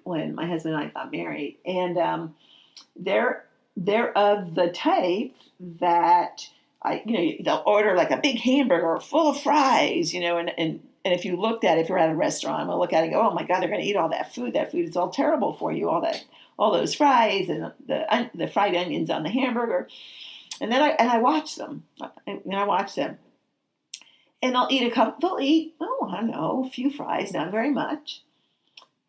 when my husband and I got married, and they're they're of the type that they'll order like a big hamburger full of fries, and if you looked at it, if you're at a restaurant, we'll look at it and go, oh my God, they're going to eat all that food. That food is all terrible for you. All those fries and the fried onions on the hamburger. And then I watch them. I watch them. And I'll eat a couple. They'll eat, I don't know, a few fries, not very much.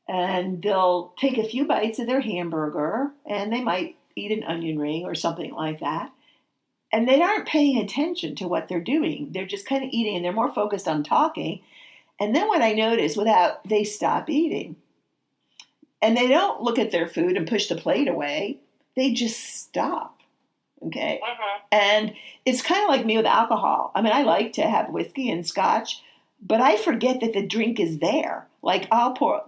And they'll take a few bites of their hamburger, and they might eat an onion ring or something like that. And they aren't paying attention to what they're doing. They're just kind of eating, and they're more focused on talking. And then what I notice, they stop eating. And they don't look at their food and push the plate away. They just stop. Okay. And it's kind of like me with alcohol. I mean, I like to have whiskey and scotch, but I forget that the drink is there. Like I'll pour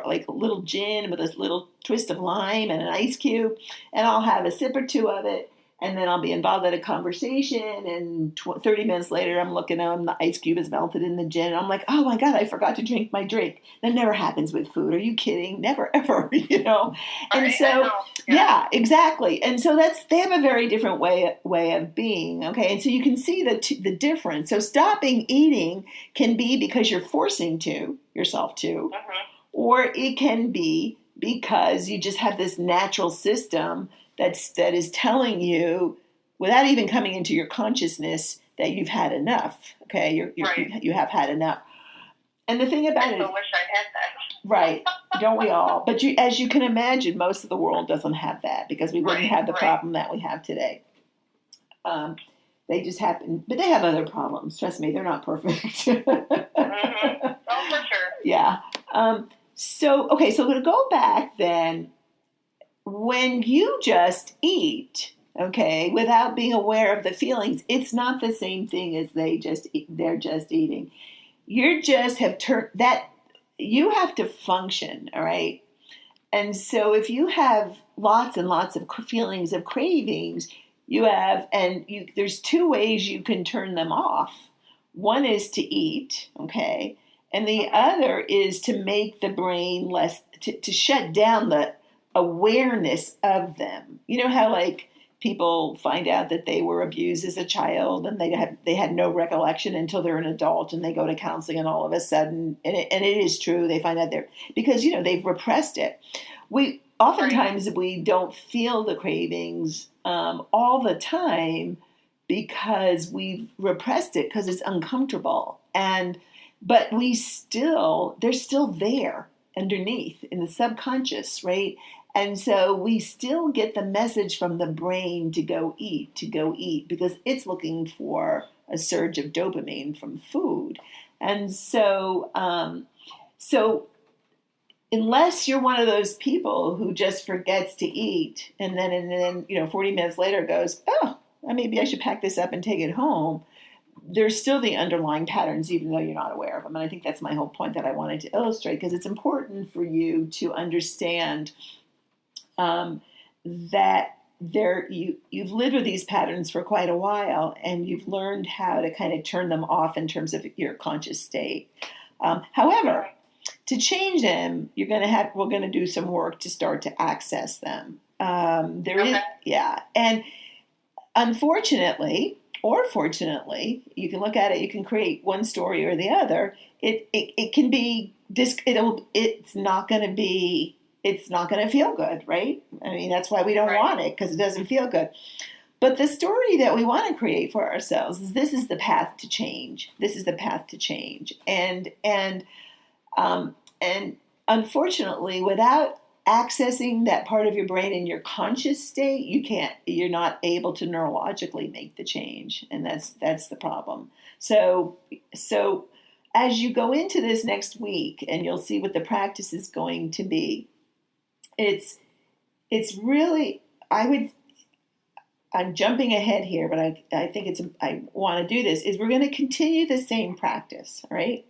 like a little gin with a little twist of lime and an ice cube, and I'll have a sip or two of it. And then I'll be involved in a conversation, and 30 minutes later, I'm looking at them, the ice cube is melted in the gin, and I'm like, oh my God, I forgot to drink my drink. That never happens with food. Are you kidding? Never, ever, And so, yeah, exactly. And so they have a very different way of being, okay? And so you can see the difference. So stopping eating can be because you're forcing yourself to, or it can be because you just have this natural system that is telling you, without even coming into your consciousness, that you've had enough. Okay, you have had enough. And the thing about it, I wish I had that. Right? Don't we all? But as you can imagine, most of the world doesn't have that because we wouldn't have the problem that we have today. They just happen, but they have other problems. Trust me, they're not perfect. Oh, for sure. Yeah. So to go back then. When you just eat, okay, without being aware of the feelings, it's not the same thing as they're just eating. You just have turned that, you have to function, all right? And so if you have lots and lots of feelings of cravings, there's two ways you can turn them off. One is to eat, okay? And the other is to make the brain to shut down the awareness of them. You know how like people find out that they were abused as a child and they had no recollection until they're an adult and they go to counseling and all of a sudden, and it is true, they find out because they've repressed it. Oftentimes we don't feel the cravings all the time because we've repressed it because it's uncomfortable, but they're still there underneath in the subconscious, right? And so we still get the message from the brain to go eat, because it's looking for a surge of dopamine from food. And so, unless you're one of those people who just forgets to eat and then 40 minutes later goes, oh, maybe I should pack this up and take it home, there's still the underlying patterns, even though you're not aware of them. And I think that's my whole point that I wanted to illustrate, because it's important for you to understand that you've lived with these patterns for quite a while, and you've learned how to kind of turn them off in terms of your conscious state. However, to change them, we're going to do some work to start to access them. And unfortunately, or fortunately, you can look at it, you can create one story or the other. It can be it's not going to feel good, right? I mean, that's why we don't want it, because it doesn't feel good. But the story that we want to create for ourselves is this is the path to change. This is the path to change. And unfortunately, without accessing that part of your brain in your conscious state, you're not able to neurologically make the change. And that's the problem. So as you go into this next week, and you'll see what the practice is going to be, it's really, I'm jumping ahead here, but I think I want to do this, is we're going to continue the same practice, right?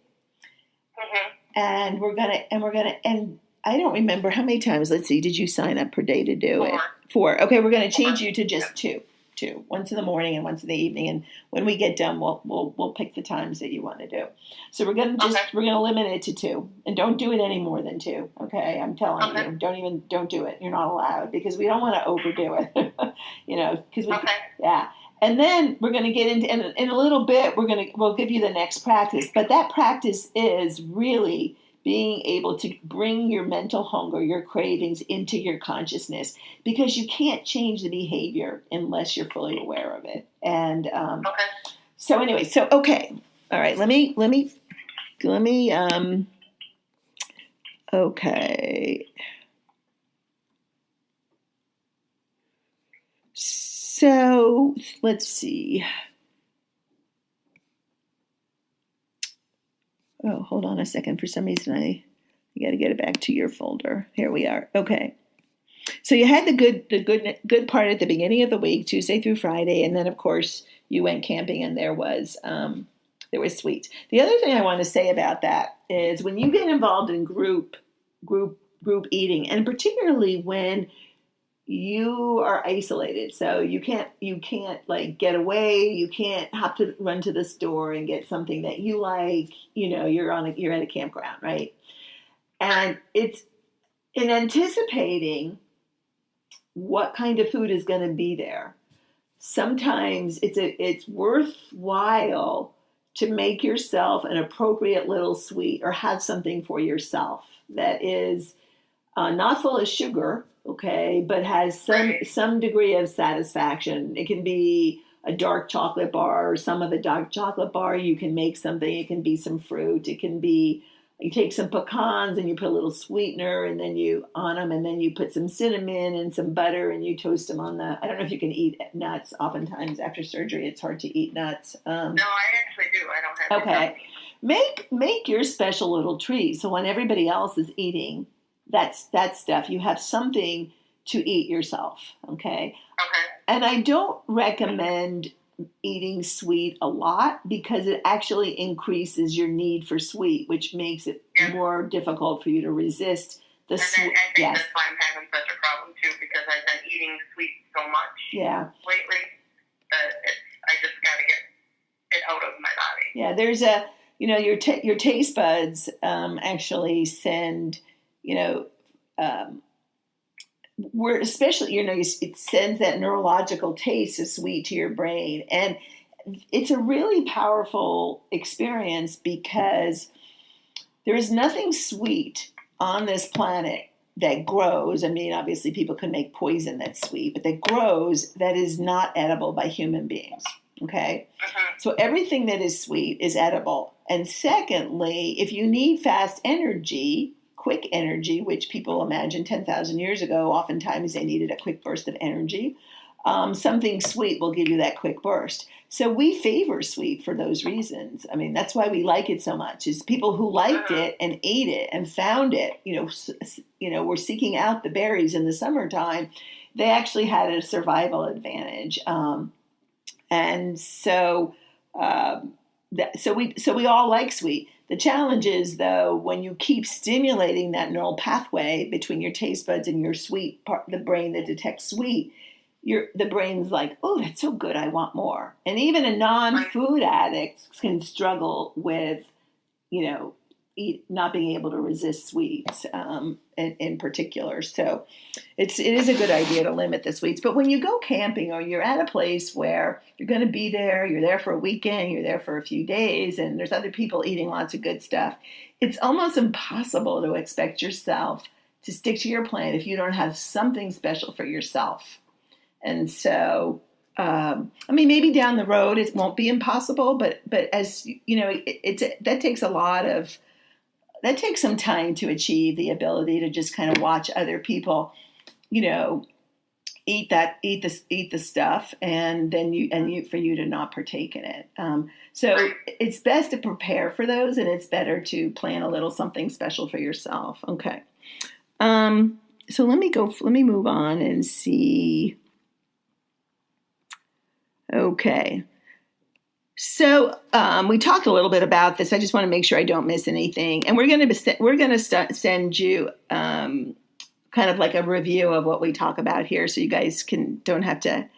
And we're going to, I don't remember how many times, let's see, did you sign up per day to do it? 4. Okay, we're going to change you to just 2 2, once in the morning and once in the evening. And when we get done, we'll pick the times that you want to do. So we're gonna limit it to 2, and don't do it any more than 2. Okay, I'm telling you, don't do it. You're not allowed, because we don't want to overdo it. Yeah. And then we're going to get into, in a little bit, we'll give you the next practice. But that practice is really being able to bring your mental hunger, your cravings into your consciousness, because you can't change the behavior unless you're fully aware of it. And so anyway, all right, let me, okay. So let's see. Oh, hold on a second. For some reason, I got to get it back to your folder. Here we are. Okay. So you had the good part at the beginning of the week, Tuesday through Friday, and then of course you went camping, and there was sweets. The other thing I want to say about that is when you get involved in group eating, and particularly when you are isolated, so you can't like get away. You can't run to the store and get something that you like. You're at a campground, right? And it's in anticipating what kind of food is going to be there. Sometimes it's worthwhile to make yourself an appropriate little sweet, or have something for yourself that is not full of sugar. Okay, but has some degree of satisfaction. It can be a dark chocolate bar, or some of the dark chocolate bar. You can make something. It can be some fruit. It can be, you take some pecans and you put a little sweetener and then on them, and then you put some cinnamon and some butter, and you toast them on I don't know if you can eat nuts. Oftentimes after surgery, it's hard to eat nuts. No, I actually do. I don't have. Okay, make your special little treat. So when everybody else is eating that stuff, you have something to eat yourself, okay? And I don't recommend eating sweet a lot, because it actually increases your need for sweet, which makes it more difficult for you to resist the sweet. I think that's why I'm having such a problem too, because I've been eating sweet so much lately that I just got to get it out of my body. Yeah, there's your taste buds actually send, we're especially, it sends that neurological taste of sweet to your brain. And it's a really powerful experience, because there is nothing sweet on this planet that grows. I mean, obviously people can make poison that's sweet, but that grows that is not edible by human beings. Okay. So everything that is sweet is edible. And secondly, if you need fast energy, quick energy, which people imagine 10,000 years ago, oftentimes they needed a quick burst of energy. Something sweet will give you that quick burst. So we favor sweet for those reasons. I mean, that's why we like it so much, is people who liked it and ate it and found it, were seeking out the berries in the summertime. They actually had a survival advantage. So we all like sweet. The challenge is, though, when you keep stimulating that neural pathway between your taste buds and your sweet part, the brain that detects sweet, the brain's like, oh, that's so good, I want more. And even a non-food addict can struggle with, not being able to resist sweets in particular. So it is a good idea to limit the sweets. But when you go camping, or you're at a place where you're going to be there, you're there for a weekend, you're there for a few days, and there's other people eating lots of good stuff, it's almost impossible to expect yourself to stick to your plan if you don't have something special for yourself. And so, maybe down the road it won't be impossible, but as that takes some time to achieve the ability to just kind of watch other people, eat the stuff, and then for you to not partake in it. So it's best to prepare for those, and it's better to plan a little something special for yourself. Okay. So let me move on and see. Okay. So we talked a little bit about this. I just want to make sure I don't miss anything. And we're going to send you kind of like a review of what we talk about here, so you guys don't have to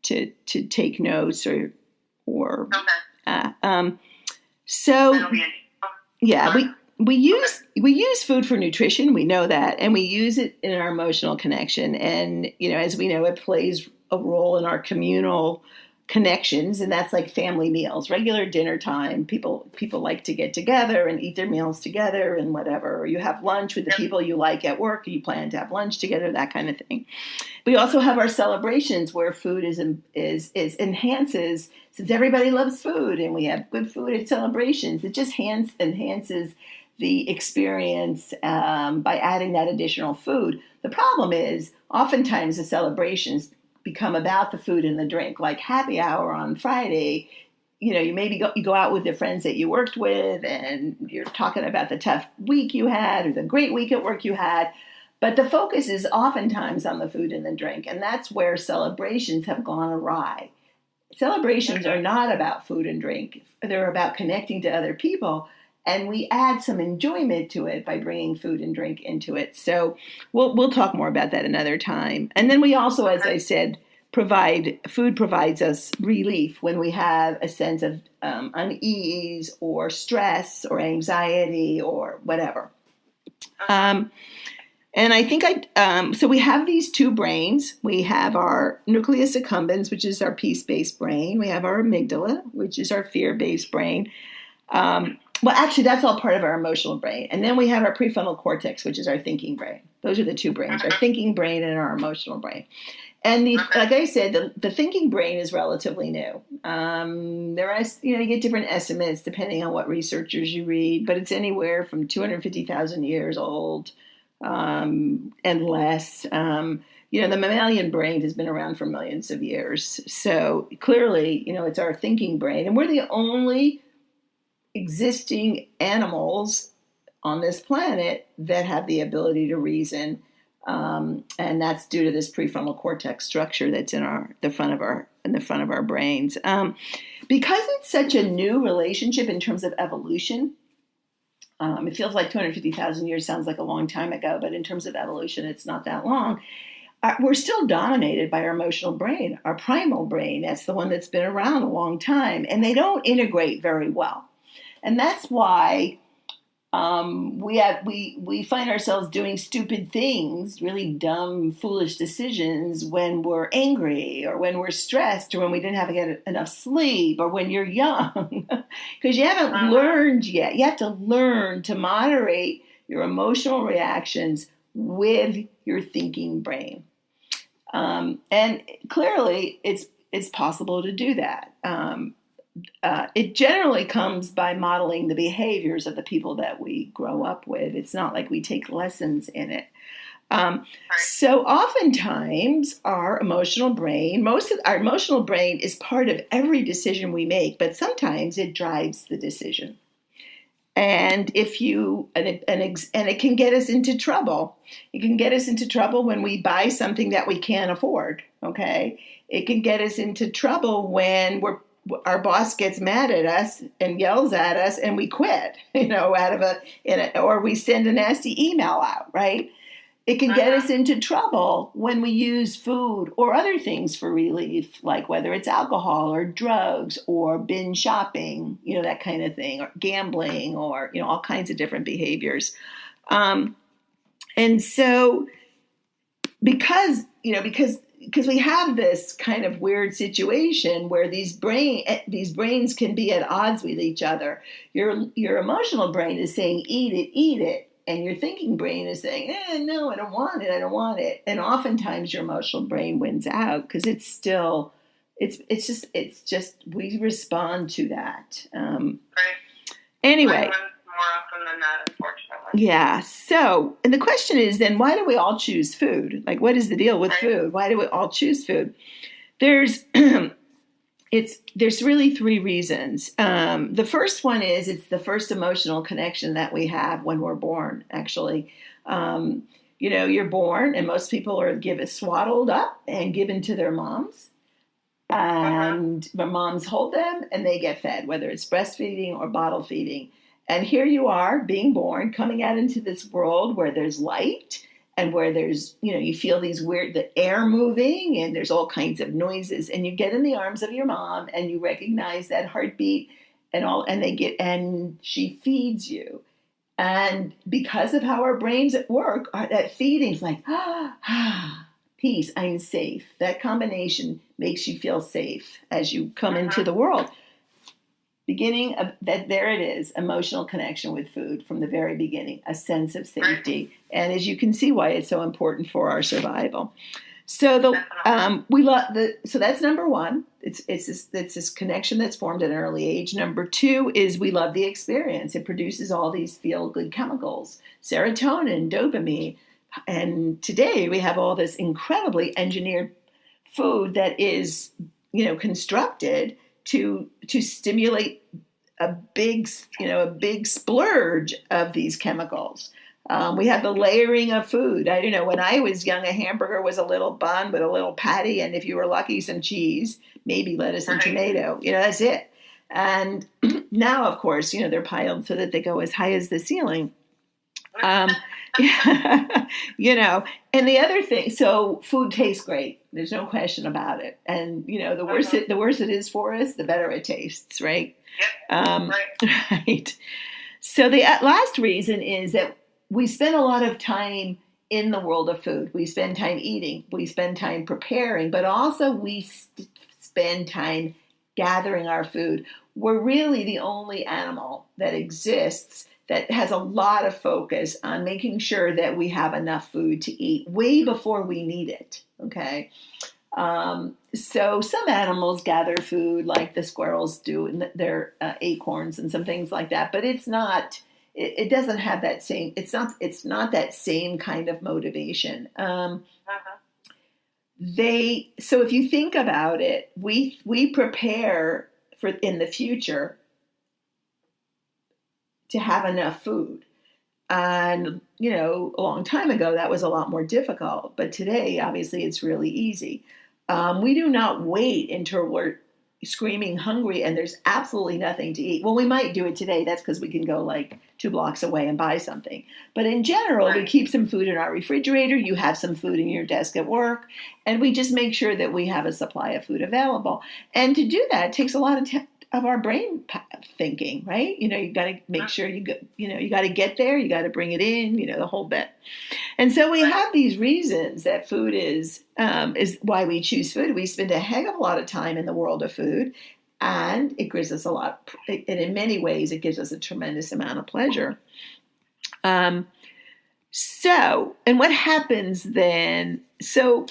to take notes or Okay. So yeah, we use food for nutrition. We know that, and we use it in our emotional connection. And as we know, it plays a role in our communal connections, and that's like family meals, regular dinner time. People like to get together and eat their meals together and whatever. Or you have lunch with the people you like at work. You plan to have lunch together, that kind of thing. We also have our celebrations where food is enhances, since everybody loves food and we have good food at celebrations. It just enhances the experience by adding that additional food. The problem is oftentimes the celebrations become about the food and the drink, like happy hour on Friday. You maybe you go out with the friends that you worked with and you're talking about the tough week you had or the great week at work you had. But the focus is oftentimes on the food and the drink. And that's where celebrations have gone awry. Celebrations are not about food and drink. They're about connecting to other people. And we add some enjoyment to it by bringing food and drink into it. So we'll talk more about that another time. And then we also, as I said, food provides us relief when we have a sense of unease or stress or anxiety or whatever. And I think so we have these two brains. We have our nucleus accumbens, which is our peace-based brain. We have our amygdala, which is our fear-based brain. Well, actually, that's all part of our emotional brain. And then we have our prefrontal cortex, which is our thinking brain. Those are the two brains, our thinking brain and our emotional brain. And like I said, the thinking brain is relatively new. There are, you get different estimates depending on what researchers you read, but it's anywhere from 250,000 years old and less. The mammalian brain has been around for millions of years. So clearly, it's our thinking brain. And we're the only existing animals on this planet that have the ability to reason, and that's due to this prefrontal cortex structure that's in the front of our brains. Because it's such a new relationship in terms of evolution, it feels like 250,000 years sounds like a long time ago, but in terms of evolution, it's not that long. We're still dominated by our emotional brain, our primal brain. That's the one that's been around a long time, and they don't integrate very well. And that's why we find ourselves doing stupid things, really dumb, foolish decisions when we're angry or when we're stressed or when we didn't have enough sleep or when you're young, because you haven't learned yet. You have to learn to moderate your emotional reactions with your thinking brain. And clearly, it's possible to do that. It generally comes by modeling the behaviors of the people that we grow up with. It's not like we take lessons in it. So oftentimes our emotional brain is part of every decision we make, but sometimes it drives the decision. And it can get us into trouble. It can get us into trouble when we buy something that we can't afford. Okay. It can get us into trouble when our boss gets mad at us and yells at us and we quit, or we send a nasty email out, right? It can get us into trouble when we use food or other things for relief, like whether it's alcohol or drugs or binge shopping, that kind of thing, or gambling or, all kinds of different behaviors. And so because we have this kind of weird situation where these brains can be at odds with each other. Your emotional brain is saying, eat it. And your thinking brain is saying, no, I don't want it. And oftentimes your emotional brain wins out because it's just, we respond to that. Right. Anyway. More often than not, unfortunately. Yeah. So, and the question is then, why do we all choose food? Like, what is the deal with food? Why do we all choose food? There's really three reasons. The first one is it's the first emotional connection that we have when we're born, actually. You're born and most people are swaddled up and given to their moms. And the moms hold them and they get fed, whether it's breastfeeding or bottle feeding. And here you are being born, coming out into this world where there's light and where there's, you feel the air moving and there's all kinds of noises, and you get in the arms of your mom and you recognize that heartbeat and she feeds you. And because of how our brains work, that feeding's like, peace, I'm safe. That combination makes you feel safe as you come into the world. Beginning of that, there it is, emotional connection with food from the very beginning, a sense of safety. And as you can see why it's so important for our survival. So so that's number one. It's this connection that's formed at an early age. Number two is we love the experience. It produces all these feel-good chemicals, serotonin, dopamine. And today we have all this incredibly engineered food that is, constructed to stimulate a big splurge of these chemicals. We have the layering of food. I don't know, when I was young, a hamburger was a little bun with a little patty, and if you were lucky, some cheese, maybe lettuce and tomato. That's it. And now, of course, they're piled so that they go as high as the ceiling. And the other thing, so food tastes great. There's no question about it. And, the worse it is for us, the better it tastes, right? Right. So the last reason is that we spend a lot of time in the world of food. We spend time eating. We spend time preparing, but also we spend time gathering our food. We're really the only animal that exists that has a lot of focus on making sure that we have enough food to eat way before we need it, okay? So some animals gather food like the squirrels do in their acorns and some things like that, but it's not, it doesn't have that same, it's not that same kind of motivation. So if you think about it, we prepare for in the future to have enough food. And, a long time ago, that was a lot more difficult. But today, obviously, it's really easy. We do not wait until we're screaming hungry and there's absolutely nothing to eat. Well, we might do it today. That's because we can go like 2 blocks away and buy something. But in general, we keep some food in our refrigerator. You have some food in your desk at work. And we just make sure that we have a supply of food available. And to do that, it takes a lot of our brain thinking, right? You got to make sure you got to get there, you got to bring it in, the whole bit. And so we have these reasons that food is why we choose food. We spend a heck of a lot of time in the world of food, and it gives us and in many ways, it gives us a tremendous amount of pleasure. And what happens then? So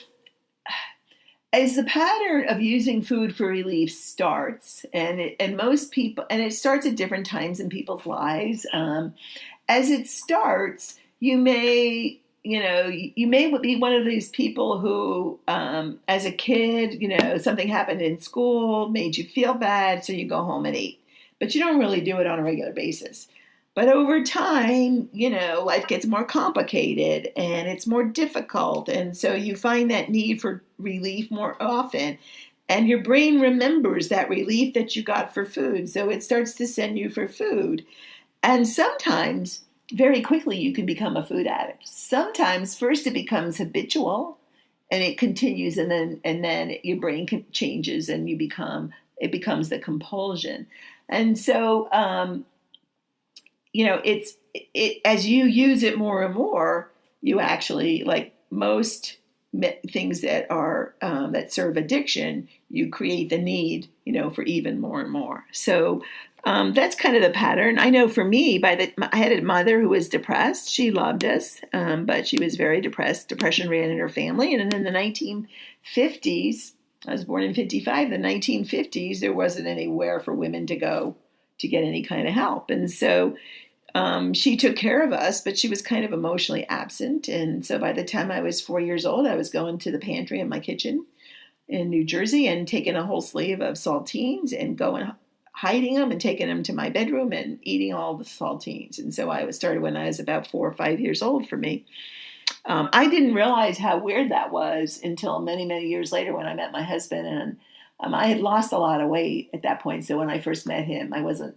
as the pattern of using food for relief starts, and most people, and it starts at different times in people's lives, as it starts, you may be one of these people who, as a kid, something happened in school, made you feel bad, so you go home and eat. But you don't really do it on a regular basis. But over time, life gets more complicated and it's more difficult. And so you find that need for relief more often. And your brain remembers that relief that you got for food. So it starts to send you for food. And sometimes, very quickly, you can become a food addict. Sometimes, first it becomes habitual and it continues. And then your brain changes and it becomes the compulsion. And so, as you use it more and more, you actually, like most things that are that serve addiction, you create the need, for even more and more. So that's kind of the pattern. I know for me, I had a mother who was depressed. She loved us, but she was very depressed. Depression ran in her family, and in the 1950s, I was born in 55. The 1950s, there wasn't anywhere for women to go to get any kind of help. And so she took care of us, but she was kind of emotionally absent. And so by the time I was 4 years old, I was going to the pantry in my kitchen in New Jersey and taking a whole sleeve of saltines and going hiding them and taking them to my bedroom and eating all the saltines. And so I started when I was about 4 or 5 years old for me. I didn't realize how weird that was until many, many years later when I met my husband. And I had lost a lot of weight at that point. So when I first met him, I wasn't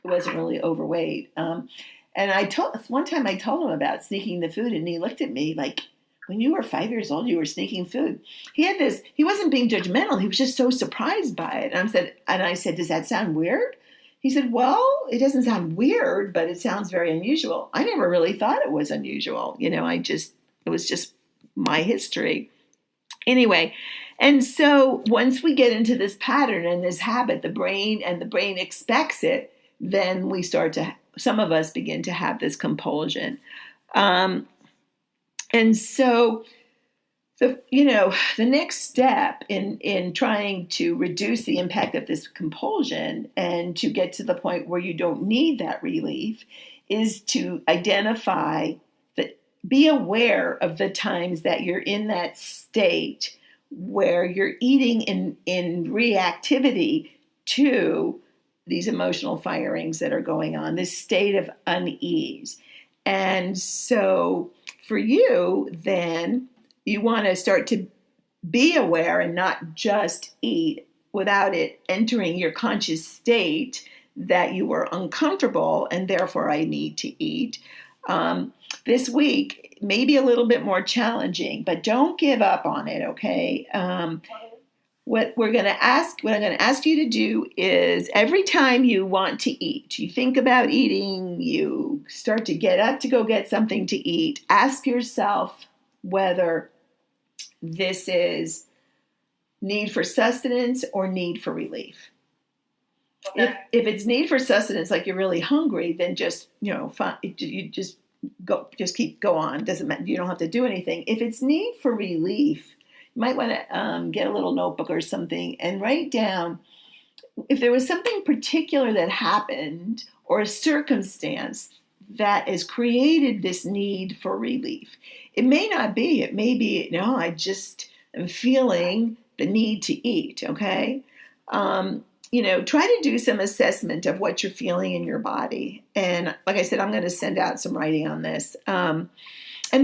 really overweight. And one time I told him about sneaking the food, and he looked at me like, when you were 5 years old, you were sneaking food. He wasn't being judgmental. He was just so surprised by it. And I said, does that sound weird? He said, well, it doesn't sound weird, but it sounds very unusual. I never really thought it was unusual. It was just my history. Anyway, and so once we get into this pattern and this habit, the brain expects it, then some of us begin to have this compulsion. And so the next step in trying to reduce the impact of this compulsion and to get to the point where you don't need that relief is to be aware of the times that you're in that state where you're eating in reactivity to these emotional firings that are going on, this state of unease. And so for you, then, you want to start to be aware and not just eat without it entering your conscious state that you were uncomfortable and therefore I need to eat. This week may be a little bit more challenging, but don't give up on it, okay? What I'm going to ask you to do is every time you want to eat, you think about eating, you start to get up to go get something to eat, ask yourself whether this is need for sustenance or need for relief. Okay. If it's need for sustenance, like you're really hungry, then just go on. Doesn't matter. You don't have to do anything. If it's need for relief, you might want to get a little notebook or something and write down if there was something particular that happened or a circumstance that has created this need for relief. It may not be. It may be, no, I just am feeling the need to eat, okay? Try to do some assessment of what you're feeling in your body. And like I said, I'm going to send out some writing on this. And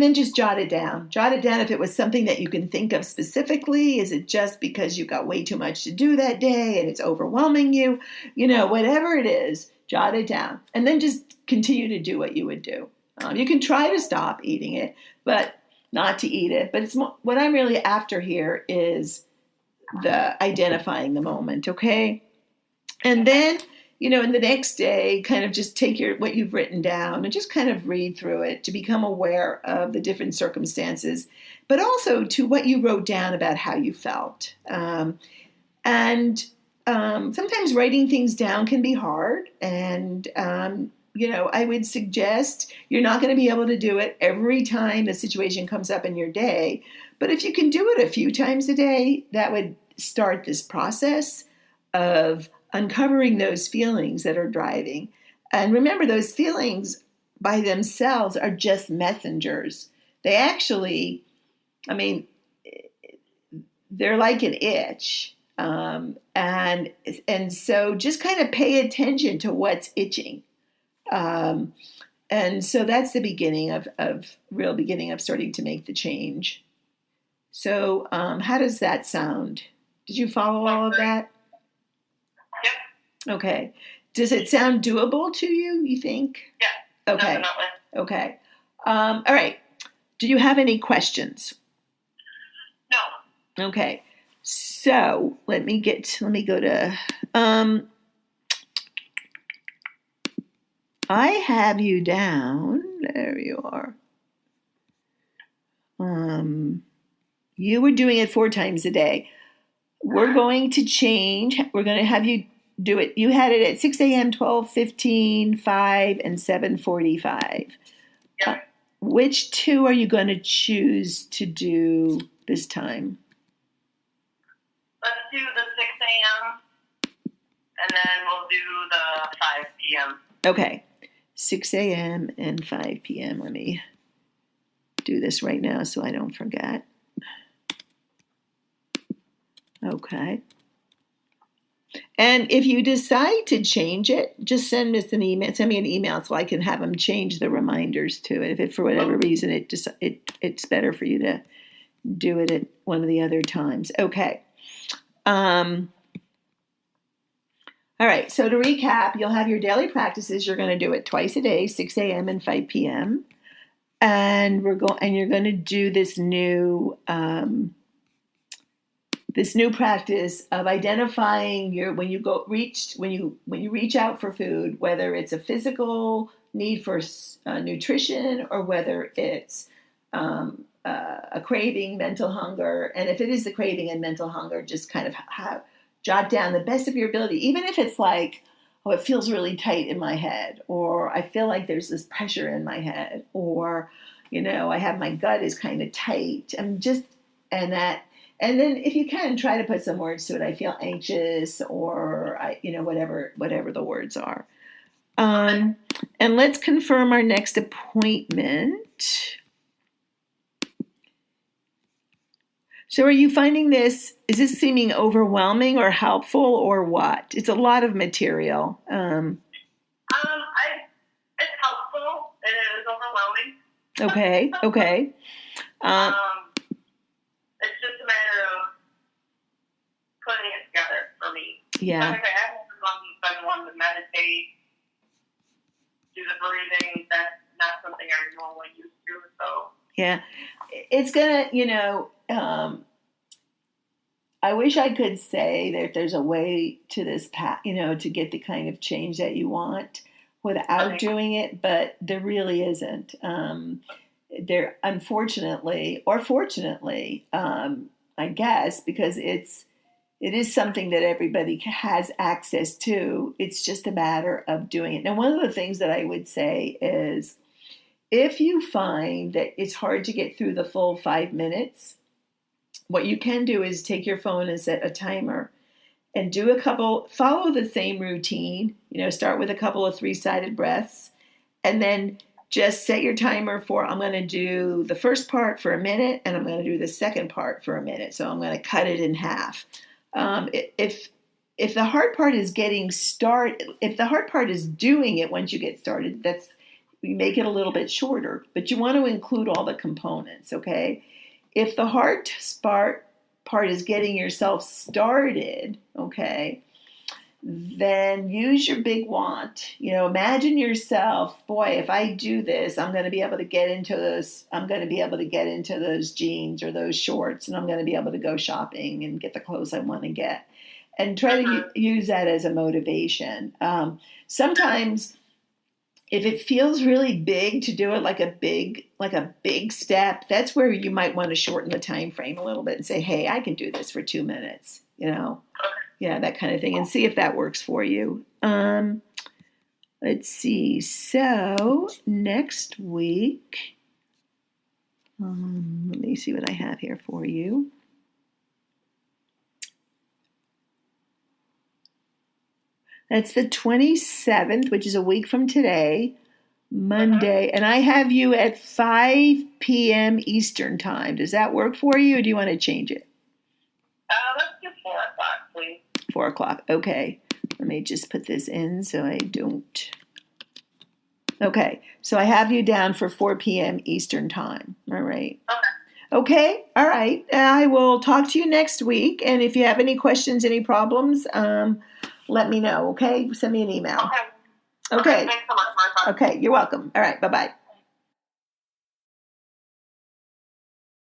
then just jot it down. Jot it down if it was something that you can think of specifically. Is it just because you've got way too much to do that day and it's overwhelming you? Whatever it is, jot it down. And then just continue to do what you would do. You can try to stop eating it, but not to eat it. But it's what I'm really after here is the identifying the moment, okay? And then, in the next day, kind of just take what you've written down and just kind of read through it to become aware of the different circumstances, but also to what you wrote down about how you felt. Sometimes writing things down can be hard. And, I would suggest you're not going to be able to do it every time a situation comes up in your day. But if you can do it a few times a day, that would start this process of uncovering those feelings that are driving. And remember, those feelings by themselves are just messengers. They actually, they're like an itch. And so just kind of pay attention to what's itching. And so that's the beginning of starting to make the change. So how does that sound? Did you follow all of that? Okay. Does it sound doable to you, you think? Yeah. Okay. Definitely. Okay. All right. Do you have any questions? No. Okay. So let me go to, I have you down. There you are. You were doing it 4 times a day. We're going to change. We're going to have you do it. You had it at 6 a.m., 12:15, 5, and 7:45. Yeah. Which 2 are you going to choose to do this time? Let's do the 6 a.m. and then we'll do the 5 p.m. Okay. 6 a.m. and 5 p.m. Let me do this right now so I don't forget. Okay. And if you decide to change it, just send me an email so I can have them change the reminders to it. If for whatever reason it's better for you to do it at one of the other times. Okay. All All right. So to recap, you'll have your daily practices. You're going to do it twice a day, 6 a.m. and 5 p.m. And you're going to do this new practice of identifying when you reach out for food, whether it's a physical need for nutrition or whether it's a craving, mental hunger. And if it is the craving and mental hunger, just kind of jot down the best of your ability, even if it's like, oh, it feels really tight in my head, or I feel like there's this pressure in my head, or, I have my gut is kind of tight. And then if you can, try to put some words to it. I feel anxious, or whatever the words are. And let's confirm our next appointment. So are you finding is this seeming overwhelming or helpful or what? It's a lot of material. It's helpful and it is overwhelming. Okay. It's just a matter of putting it together for me. Yeah. Like I haven't been one to meditate, do the breathing. That's not something I'm normally used to. So. Yeah. It's going to, I wish I could say that there's a way to this path, to get the kind of change that you want without doing it, but there really isn't. There, unfortunately, or fortunately, I guess, because it is something that everybody has access to. It's just a matter of doing it. Now, one of the things that I would say is, if you find that it's hard to get through the full 5 minutes, what you can do is take your phone and set a timer and follow the same routine. Start with a couple of 3-sided breaths, and then just set your timer for, I'm going to do the first part for a minute, and I'm going to do the second part for a minute. So I'm going to cut it in half. If the hard part is getting started, if the hard part is doing it once you get started, we make it a little bit shorter, but you want to include all the components, okay? If the hard part is getting yourself started, okay, then use your big want. Imagine yourself, boy, if I do this, I'm going to be able to get into this. I'm going to be able to get into those jeans or those shorts, and I'm going to be able to go shopping and get the clothes I want to get. And try to use that as a motivation. Sometimes, if it feels really big to do it like a big step, that's where you might want to shorten the time frame a little bit and say, hey, I can do this for 2 minutes, Yeah, that kind of thing, and see if that works for you. Let's see. So next week, let me see what I have here for you. That's the 27th, which is a week from today, Monday. And I have you at 5 p.m. Eastern time. Does that work for you, or do you want to change it? Let's do 4 o'clock, please. 4 o'clock. Okay. Let me just put this in so I don't. Okay. So I have you down for 4 p.m. Eastern time. All right. Okay. All right. I will talk to you next week. And if you have any questions, any problems, let me know, okay? Send me an email. Okay. Thanks so much, Martha. Okay, you're welcome. All right, bye-bye.